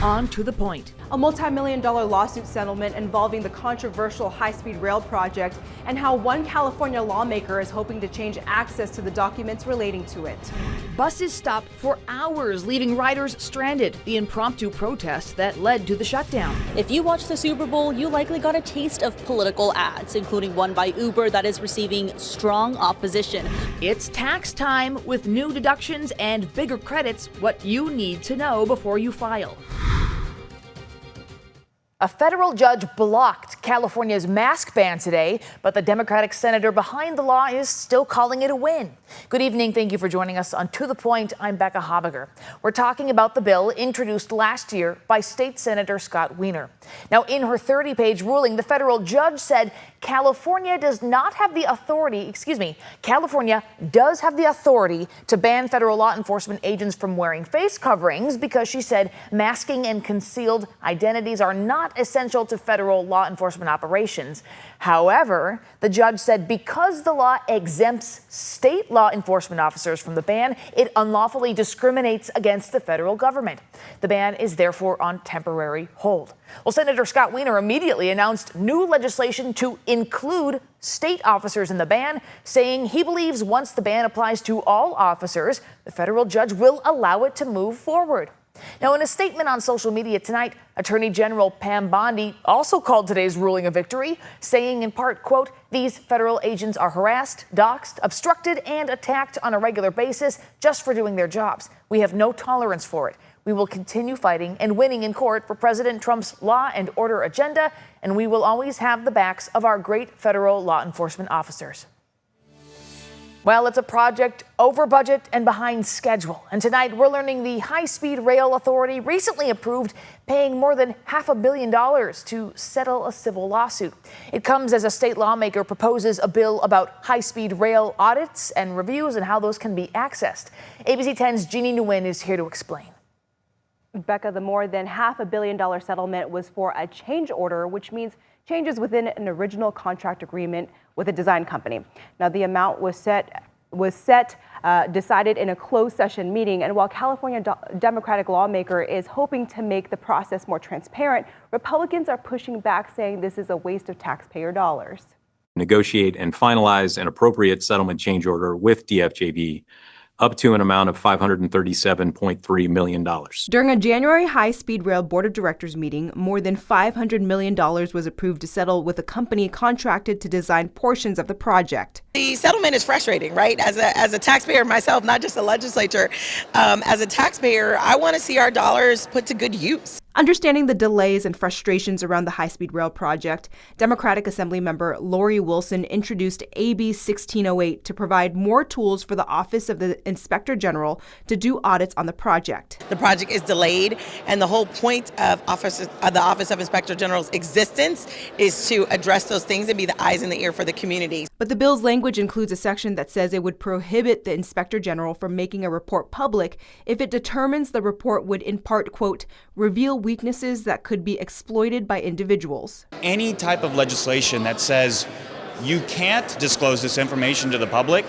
on To the Point. A multi-million-dollar lawsuit settlement involving the controversial high-speed rail project and how one California lawmaker is hoping to change access to the documents relating to it. Buses stopped for hours, leaving riders stranded. The impromptu protest that led to the shutdown. If you watched the Super Bowl, you likely got a taste of political ads, including one by Uber that is receiving strong opposition. It's tax time with new deductions and bigger credits, what you need to know before you file. A federal judge blocked California's mask ban today, but the Democratic senator behind the law is still calling it a win. Good evening. Thank you for joining us on To the Point. I'm Becca Habiger. We're talking about the bill introduced last year by State Senator Scott Wiener. Now, in her 30-page ruling, the federal judge said California does have the authority to ban federal law enforcement agents from wearing face coverings because she said masking and concealed identities are not essential to federal law enforcement operations. However, the judge said because the law exempts state law enforcement officers from the ban, it unlawfully discriminates against the federal government. The ban is therefore on temporary hold. Well, Senator Scott Wiener immediately announced new legislation to include state officers in the ban, saying he believes once the ban applies to all officers, the federal judge will allow it to move forward. Now, in a statement on social media tonight, Attorney General Pam Bondi also called today's ruling a victory, saying in part, quote, "These federal agents are harassed, doxxed, obstructed, and attacked on a regular basis just for doing their jobs. We have no tolerance for it. We will continue fighting and winning in court for President Trump's law and order agenda, and we will always have the backs of our great federal law enforcement officers." Well, it's a project over budget and behind schedule. And tonight we're learning the High-Speed Rail Authority recently approved paying more than $500 million to settle a civil lawsuit. It comes as a state lawmaker proposes a bill about high-speed rail audits and reviews and how those can be accessed. ABC 10's Jeannie Nguyen is here to explain. Becca, the more than $500 million settlement was for a change order, which means changes within an original contract agreement with a design company. Now, the amount was decided in a closed session meeting, and while California Democratic lawmaker is hoping to make the process more transparent, Republicans are pushing back, saying this is a waste of taxpayer dollars. Negotiate and finalize an appropriate settlement change order with DFJB up to an amount of $537.3 million. During a January high-speed rail board of directors meeting, more than $500 million was approved to settle with a company contracted to design portions of the project. The settlement is frustrating, right? As a taxpayer myself, not just a legislature, as a taxpayer, I want to see our dollars put to good use. Understanding the delays and frustrations around the high-speed rail project, Democratic Assemblymember Lori Wilson introduced AB 1608 to provide more tools for the Office of the Inspector General to do audits on the project. The project is delayed, and the whole point of the Office of Inspector General's existence is to address those things and be the eyes and the ear for the community. But the bill's language includes a section that says it would prohibit the Inspector General from making a report public if it determines the report would in part, quote, reveal weaknesses that could be exploited by individuals. Any type of legislation that says you can't disclose this information to the public,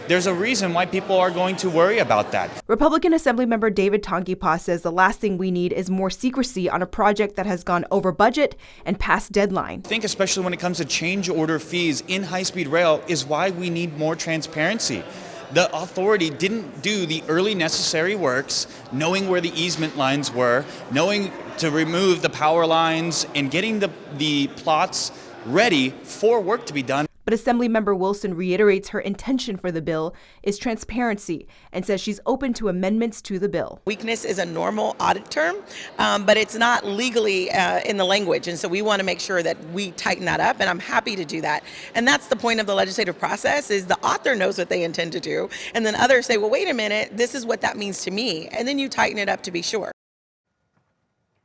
there's a reason why people are going to worry about that. Republican Assemblymember David Tongipa says the last thing we need is more secrecy on a project that has gone over budget and past deadline. I think especially when it comes to change order fees in high-speed rail is why we need more transparency. The authority didn't do the early necessary works, knowing where the easement lines were, knowing to remove the power lines, and getting the plots ready for work to be done. But Assemblymember Wilson reiterates her intention for the bill is transparency and says she's open to amendments to the bill. Weakness is a normal audit term, but it's not legally in the language. And so we want to make sure that we tighten that up, and I'm happy to do that. And that's the point of the legislative process, is the author knows what they intend to do, and then others say, well, wait a minute, this is what that means to me. And then you tighten it up to be sure.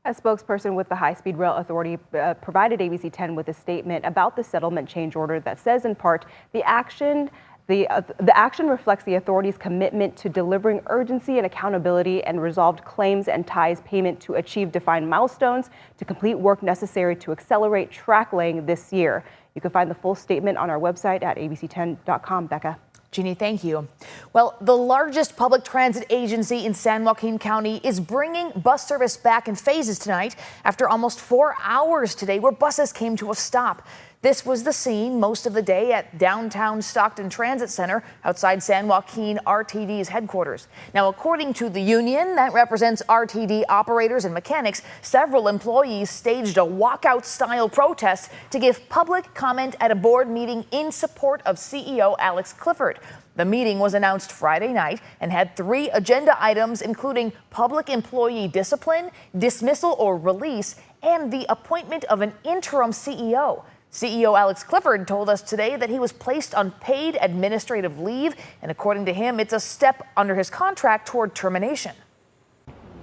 A spokesperson with the High-Speed Rail Authority provided ABC 10 with a statement about the settlement change order that says, in part, the action reflects the authority's commitment to delivering urgency and accountability and resolved claims and ties payment to achieve defined milestones to complete work necessary to accelerate track laying this year. You can find the full statement on our website at abc10.com. Becca. Jeannie, thank you. Well, the largest public transit agency in San Joaquin County is bringing bus service back in phases tonight after almost 4 hours today where buses came to a stop. This was the scene most of the day at downtown Stockton Transit Center outside San Joaquin RTD's headquarters. Now, according to the union that represents RTD operators and mechanics, several employees staged a walkout-style protest to give public comment at a board meeting in support of CEO Alex Clifford. The meeting was announced Friday night and had 3 agenda items, including public employee discipline, dismissal or release, and the appointment of an interim CEO. CEO Alex Clifford told us today that he was placed on paid administrative leave, and according to him, it's a step under his contract toward termination.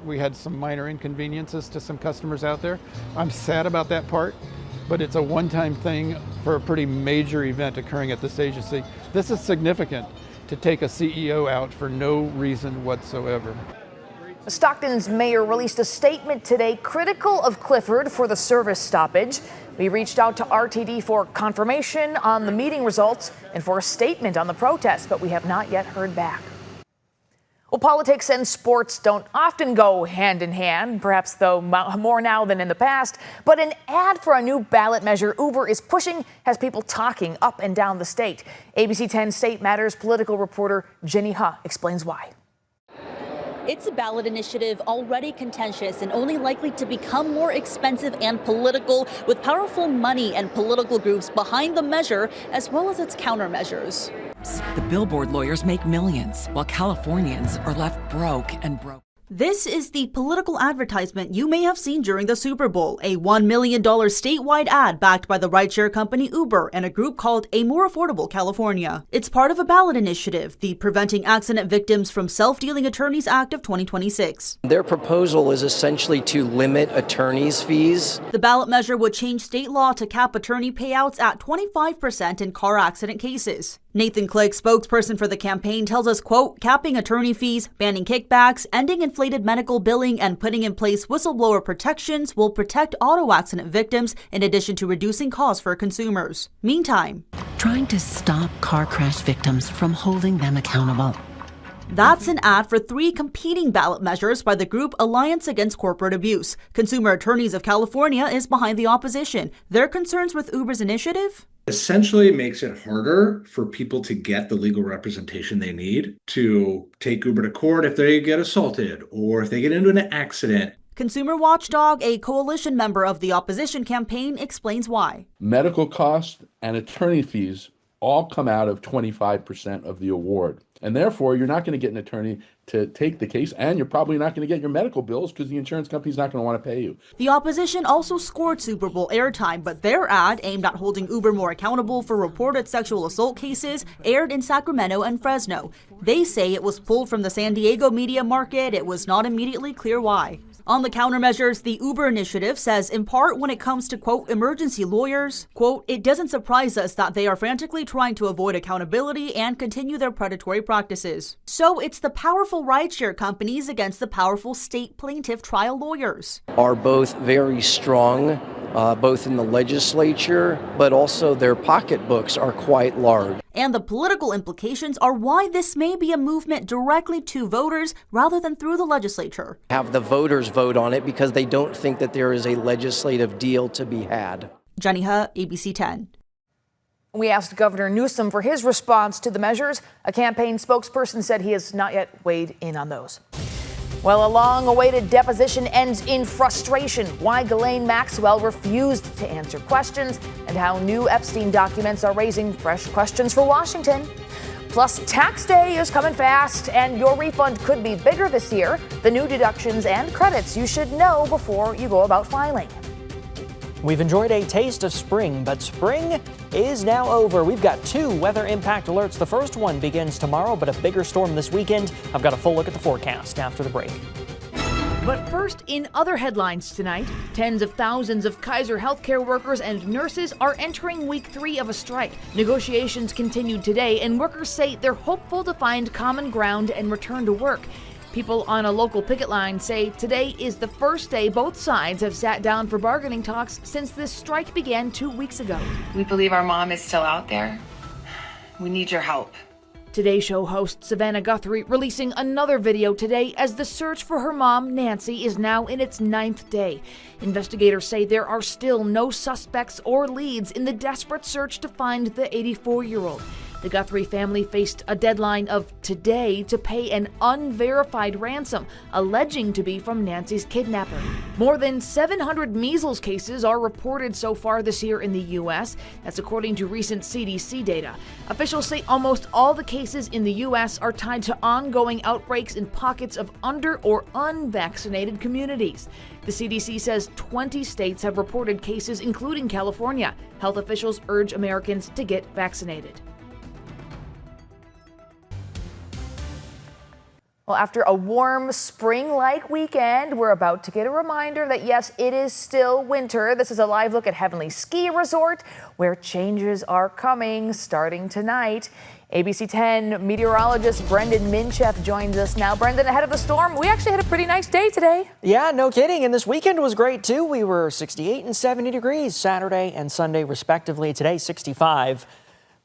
We had some minor inconveniences to some customers out there. I'm sad about that part, but it's a one-time thing for a pretty major event occurring at this agency. This is significant to take a CEO out for no reason whatsoever. Stockton's mayor released a statement today critical of Clifford for the service stoppage. We reached out to RTD for confirmation on the meeting results and for a statement on the protest, but we have not yet heard back. Well, politics and sports don't often go hand in hand, perhaps though more now than in the past. But an ad for a new ballot measure Uber is pushing has people talking up and down the state. ABC 10 State Matters political reporter Jenny Ha explains why. It's a ballot initiative already contentious and only likely to become more expensive and political, with powerful money and political groups behind the measure, as well as its countermeasures. The billboard lawyers make millions, while Californians are left broke and broke. This is the political advertisement you may have seen during the Super Bowl, a $1 million statewide ad backed by the rideshare company Uber and a group called A More Affordable California. It's part of a ballot initiative, the Preventing Accident Victims from Self-Dealing Attorneys Act of 2026. Their proposal is essentially to limit attorneys' fees. The ballot measure would change state law to cap attorney payouts at 25% in car accident cases. Nathan Clegg, spokesperson for the campaign, tells us, quote, capping attorney fees, banning kickbacks, ending inflated medical billing, and putting in place whistleblower protections will protect auto accident victims in addition to reducing costs for consumers. Meantime, Trying to stop car crash victims from holding them accountable. that's an ad for 3 competing ballot measures by the group Alliance Against Corporate Abuse. Consumer Attorneys of California is behind the opposition. Their concerns with Uber's initiative? Essentially, it makes it harder for people to get the legal representation they need to take Uber to court if they get assaulted or if they get into an accident. Consumer Watchdog, a coalition member of the opposition campaign, explains why. Medical costs and attorney fees all come out of 25% of the award. And therefore, you're not going to get an attorney to take the case, and you're probably not going to get your medical bills because the insurance company's not going to want to pay you. The opposition also scored Super Bowl airtime, but their ad, aimed at holding Uber more accountable for reported sexual assault cases, aired in Sacramento and Fresno. They say it was pulled from the San Diego media market. It was not immediately clear why. On the countermeasures, the Uber initiative says, in part, when it comes to, quote, emergency lawyers, quote, it doesn't surprise us that they are frantically trying to avoid accountability and continue their predatory practices. So it's the powerful rideshare companies against the powerful state plaintiff trial lawyers. Are both very strong, both in the legislature, but also their pocketbooks are quite large. And the political implications are why this may be a movement directly to voters rather than through the legislature. Have the voters vote on it because they don't think that there is a legislative deal to be had. Jenny Ha, ABC 10. We asked Governor Newsom for his response to the measures. A campaign spokesperson said he has not yet weighed in on those. Well, a long-awaited deposition ends in frustration. Why Ghislaine Maxwell refused to answer questions and how new Epstein documents are raising fresh questions for Washington. Plus, tax day is coming fast, and your refund could be bigger this year. The new deductions and credits you should know before you go about filing. We've enjoyed a taste of spring, but spring is now over. We've got 2 weather impact alerts. The first one begins tomorrow, but a bigger storm this weekend. I've got a full look at the forecast after the break. But first, in other headlines tonight, tens of thousands of Kaiser healthcare workers and nurses are entering week 3 of a strike. Negotiations continued today, and workers say they're hopeful to find common ground and return to work. People on a local picket line say today is the first day both sides have sat down for bargaining talks since this strike began 2 weeks ago. We believe our mom is still out there. We need your help. Today Show host Savannah Guthrie releasing another video today as the search for her mom, Nancy, is now in its 9th day. Investigators say there are still no suspects or leads in the desperate search to find the 84-year-old. The Guthrie family faced a deadline of today to pay an unverified ransom, alleging to be from Nancy's kidnapper. More than 700 measles cases are reported so far this year in the U.S. That's according to recent CDC data. Officials say almost all the cases in the U.S. are tied to ongoing outbreaks in pockets of under- or unvaccinated communities. The CDC says 20 states have reported cases, including California. Health officials urge Americans to get vaccinated. Well, after a warm spring-like weekend, we're about to get a reminder that yes, it is still winter. This is a live look at Heavenly Ski Resort, where changes are coming starting tonight. ABC 10 meteorologist Brendan Minchef joins us now. Brendan, ahead of the storm, we actually had a pretty nice day today. Yeah, no kidding. And this weekend was great, too. We were 68 and 70 degrees Saturday and Sunday, respectively. Today, 65.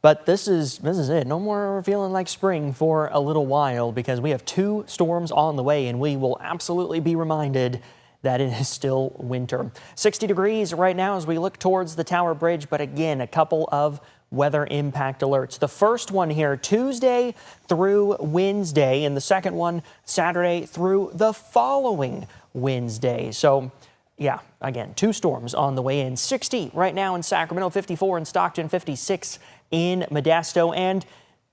But this is it. No more feeling like spring for a little while because we have 2 storms on the way and we will absolutely be reminded that it is still winter. 60 degrees right now as we look towards the Tower Bridge, but again, a couple of weather impact alerts. The first one here, Tuesday through Wednesday, and the second one, Saturday through the following Wednesday. So yeah, again, 2 storms on the way in. 60 right now in Sacramento, 54 in Stockton, 56 in Modesto. And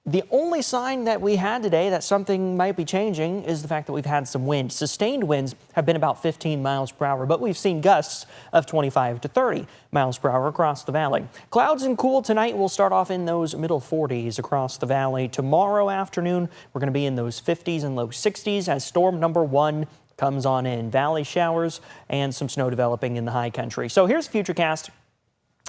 the only sign that we had today that something might be changing is the fact that we've had some wind. Sustained winds have been about 15 miles per hour, but we've seen gusts of 25 to 30 miles per hour across the valley. Clouds and cool tonight. We'll start off in those middle 40s across the valley. Tomorrow afternoon, we're going to be in those 50s and low 60s as storm number 1 comes on in. Valley showers and some snow developing in the high country. So here's Futurecast.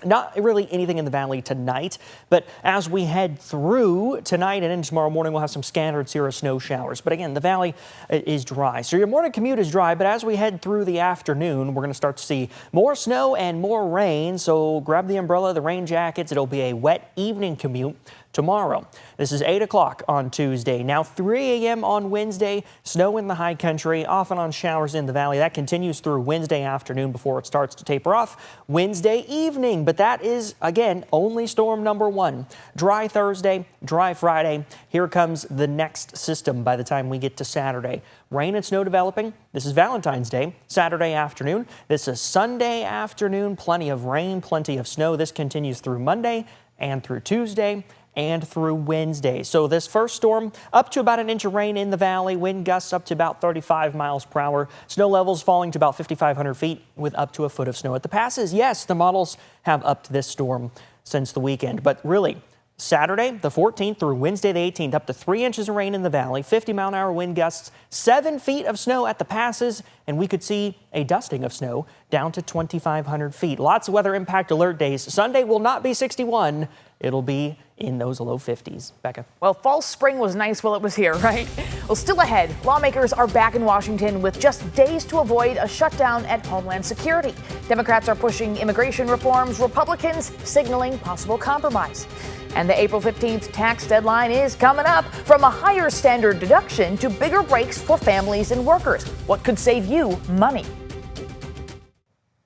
Not really anything in the valley tonight, but as we head through tonight and into tomorrow morning, we'll have some scattered cirrus snow showers. But again, the valley is dry. So your morning commute is dry, but as we head through the afternoon, we're going to start to see more snow and more rain. So grab the umbrella, the rain jackets. It'll be a wet evening commute tomorrow. This is 8 o'clock on Tuesday. Now 3 a.m. on Wednesday, snow in the high country, off and on showers in the valley. That continues through Wednesday afternoon before it starts to taper off Wednesday evening. But that is, again, only storm number 1. Dry Thursday, dry Friday. Here comes the next system by the time we get to Saturday. Rain and snow developing. This is Valentine's Day, Saturday afternoon. This is Sunday afternoon. Plenty of rain, plenty of snow. This continues through Monday and through Tuesday and through Wednesday. So this first storm, up to about an inch of rain in the valley, wind gusts up to about 35 miles per hour, snow levels falling to about 5,500 feet with up to a foot of snow at the passes. Yes, the models have upped this storm since the weekend, but really, Saturday, the 14th through Wednesday, the 18th, up to 3 inches of rain in the valley, 50-mile-an-hour wind gusts, 7 feet of snow at the passes, and we could see a dusting of snow down to 2,500 feet. Lots of weather impact alert days. Sunday will not be 61. It'll be in those low 50s. Becca. Well, fall spring was nice while it was here, right? Well, still ahead, lawmakers are back in Washington with just days to avoid a shutdown at Homeland Security. Democrats are pushing immigration reforms, Republicans signaling possible compromise. And the April 15th tax deadline is coming up. From a higher standard deduction to bigger breaks for families and workers. What could save you money?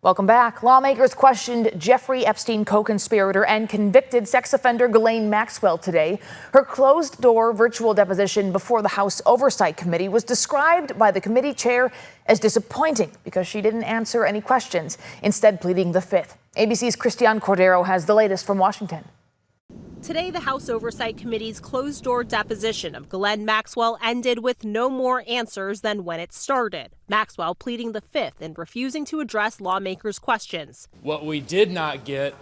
Welcome back. Lawmakers questioned Jeffrey Epstein co-conspirator and convicted sex offender Ghislaine Maxwell today. Her closed-door virtual deposition before the House Oversight Committee was described by the committee chair as disappointing because she didn't answer any questions, instead pleading the fifth. ABC's Christiane Cordero has the latest from Washington. Today, the House Oversight Committee's closed-door deposition of Ghislaine Maxwell ended with no more answers than when it started. Maxwell pleading the fifth and refusing to address lawmakers' questions. What we did not get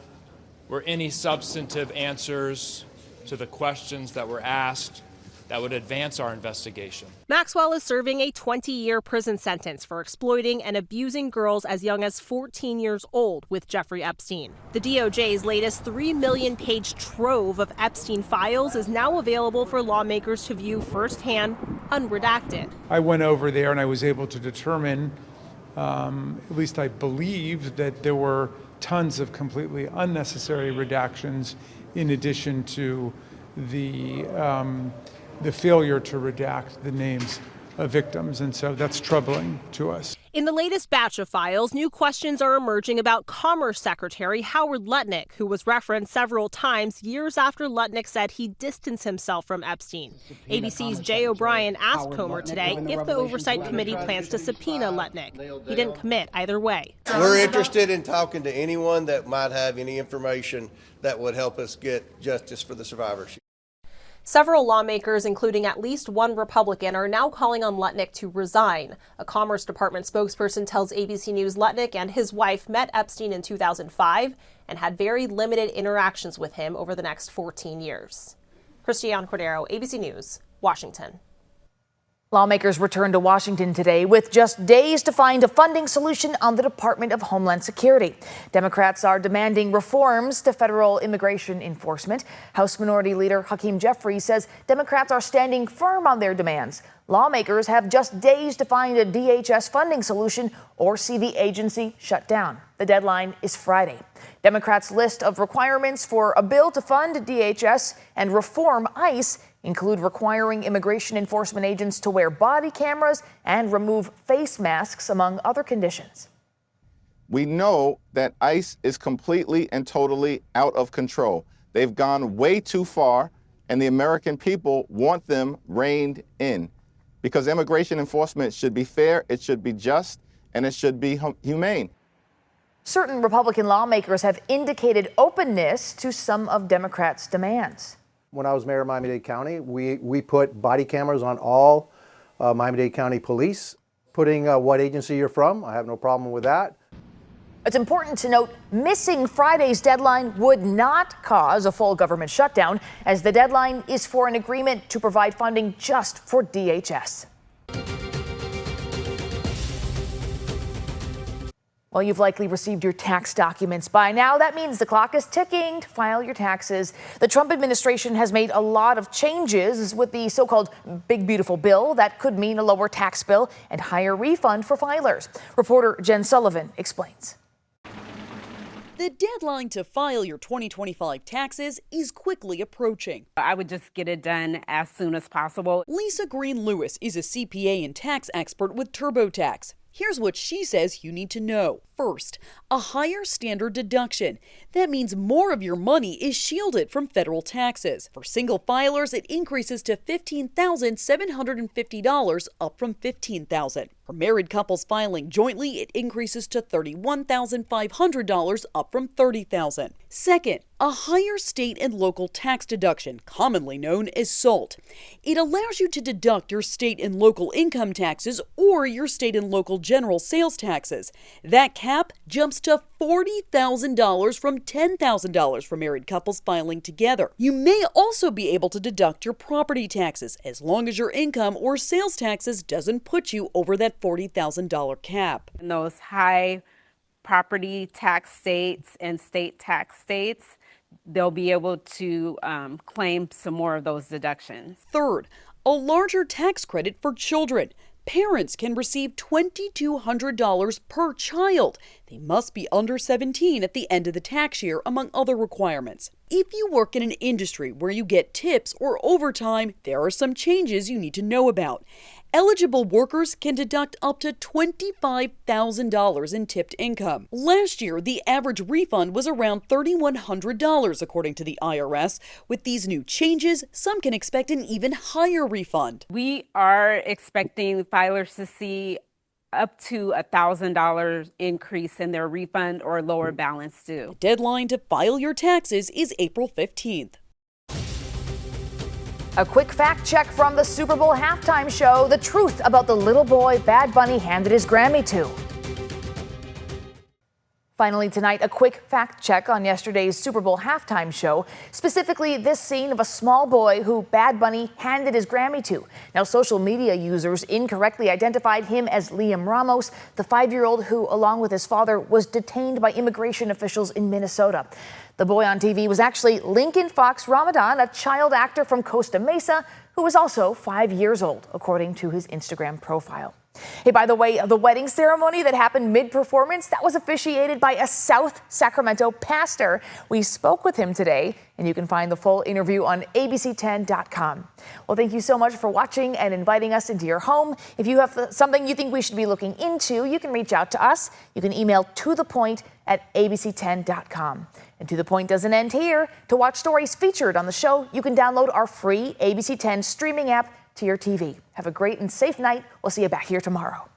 were any substantive answers to the questions that were asked that would advance our investigation. Maxwell is serving a 20-year prison sentence for exploiting and abusing girls as young as 14 years old with Jeffrey Epstein. The DOJ's latest 3 million-page trove of Epstein files is now available for lawmakers to view firsthand, unredacted. I went over there and I was able to determine, at least I believed, that there were tons of completely unnecessary redactions in addition to the failure to redact the names of victims, and so that's troubling to us. In the latest batch of files, new questions are emerging about Commerce Secretary Howard Lutnick, who was referenced several times years after Lutnick said he distanced himself from Epstein. ABC's Jay O'Brien asked Comer today if the Oversight Committee plans to subpoena Lutnick. He didn't commit either way. We're interested in talking to anyone that might have any information that would help us get justice for the survivors. Several lawmakers, including at least one Republican, are now calling on Lutnick to resign. A Commerce Department spokesperson tells ABC News Lutnick and his wife met Epstein in 2005 and had very limited interactions with him over the next 14 years. Christiane Cordero, ABC News, Washington. Lawmakers returned to Washington today with just days to find a funding solution on the Department of Homeland Security. Democrats are demanding reforms to federal immigration enforcement. House Minority Leader Hakeem Jeffries says Democrats are standing firm on their demands. Lawmakers have just days to find a DHS funding solution or see the agency shut down. The deadline is Friday. Democrats' list of requirements for a bill to fund DHS and reform ICE include requiring immigration enforcement agents to wear body cameras and remove face masks, among other conditions. We know that ICE is completely and totally out of control. They've gone way too far, and the American people want them reined in. Because immigration enforcement should be fair, it should be just, and it should be humane. Certain Republican lawmakers have indicated openness to some of Democrats' demands. When I was mayor of Miami-Dade County, we put body cameras on all Miami-Dade County police. Putting what agency you're from, I have no problem with that. It's important to note missing Friday's deadline would not cause a full government shutdown, as the deadline is for an agreement to provide funding just for DHS. Well, you've likely received your tax documents by now. That means the clock is ticking to file your taxes. The Trump administration has made a lot of changes with the so-called Big Beautiful Bill. That could mean a lower tax bill and higher refund for filers. Reporter Jen Sullivan explains. The deadline to file your 2025 taxes is quickly approaching. I would just get it done as soon as possible. Lisa Green-Lewis is a CPA and tax expert with TurboTax. Here's what she says you need to know. First, a higher standard deduction. That means more of your money is shielded from federal taxes. For single filers, it increases to $15,750, up from $15,000. For married couples filing jointly, it increases to $31,500, up from $30,000. Second, a higher state and local tax deduction, commonly known as SALT. It allows you to deduct your state and local income taxes or your state and local general sales taxes. That cap jumps to $40,000 from $10,000 for married couples filing together. You may also be able to deduct your property taxes as long as your income or sales taxes doesn't put you over that $40,000 cap. In those high property tax states and state tax states, they'll be able to claim some more of those deductions. Third, a larger tax credit for children. Parents can receive $2,200 per child. They must be under 17 at the end of the tax year, among other requirements. If you work in an industry where you get tips or overtime, there are some changes you need to know about. Eligible workers can deduct up to $25,000 in tipped income. Last year, the average refund was around $3,100, according to the IRS. With these new changes, some can expect an even higher refund. We are expecting filers to see up to $1,000 increase in their refund or lower balance due. The deadline to file your taxes is April 15th. A quick fact check from the Super Bowl halftime show. The truth about the little boy Bad Bunny handed his Grammy to. Finally tonight, a quick fact check on yesterday's Super Bowl halftime show. Specifically, this scene of a small boy who Bad Bunny handed his Grammy to. Now, social media users incorrectly identified him as Liam Ramos, the 5-year-old who, along with his father, was detained by immigration officials in Minnesota. The boy on TV was actually Lincoln Fox Ramadan, a child actor from Costa Mesa, who was also 5 years old, according to his Instagram profile. Hey, by the way, the wedding ceremony that happened mid-performance, that was officiated by a South Sacramento pastor. We spoke with him today, and you can find the full interview on abc10.com. Well, thank you so much for watching and inviting us into your home. If you have something you think we should be looking into, you can reach out to us. You can email tothepoint@abc10.com. And To The Point doesn't end here. To watch stories featured on the show, you can download our free ABC 10 streaming app to your TV. Have a great and safe night. We'll see you back here tomorrow.